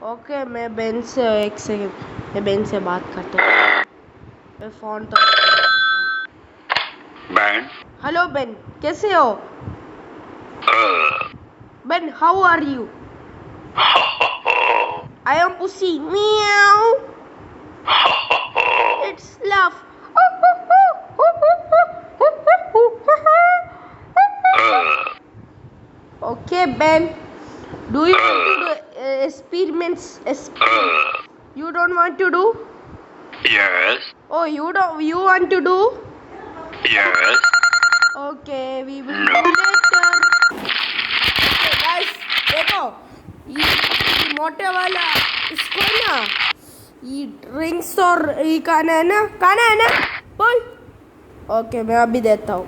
Okay मैं Ben से एक सेकंड मैं बेन से बात करता हूँ मैं फ़ोन तो Ben. हेलो बेन कैसे हो Ben how are you I am pussy meow it's love okay Ben do you want to do experiments you don't want to do Yes. oh you want to do Yes. okay we will do later okay guys देखो ये मोटे वाला इसको ना ये drinks और ये खाना है ना बोल ओके मैं अभी देता हूँ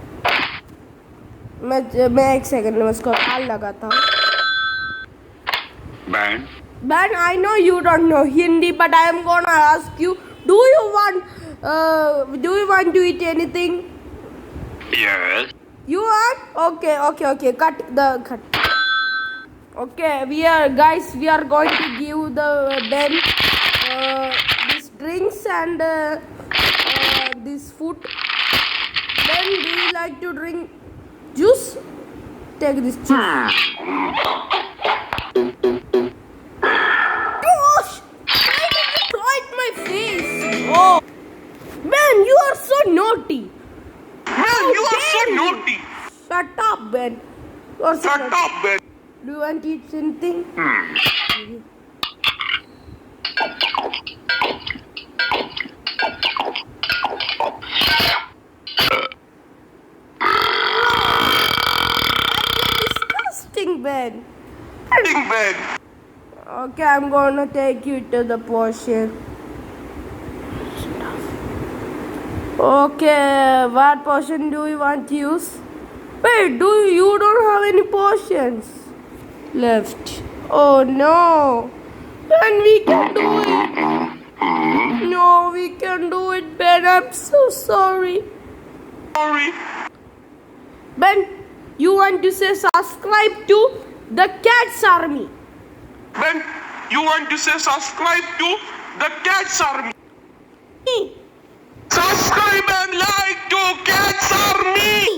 मैं एक सेकंड में उसको कॉल लगाता हूँ Ben. Ben, I know you don't know Hindi, but I am gonna ask you: Do you want to eat anything? Yes. You want? Okay. Cut. Okay, we are going to give the Ben these drinks and this food. Ben, do you like to drink juice? Take this juice. Gosh! Why did you throw at my face? Oh, Ben, you are so naughty. Man, you are so naughty. Shut up, Ben. You are so Shut naughty. up, Ben. Do you want to eat something? Disgusting, Ben. Ben. Okay, I'm gonna take you to the portion. Okay, what portion do you want to use? Wait, you don't have any portions left? Oh no! Then we can do it. No, we can do it, Ben. I'm so sorry. Sorry. Ben, you want to say subscribe to the Cats Army? Ben, you want to say subscribe to the Cats Army? Subscribe and like to Cats Army.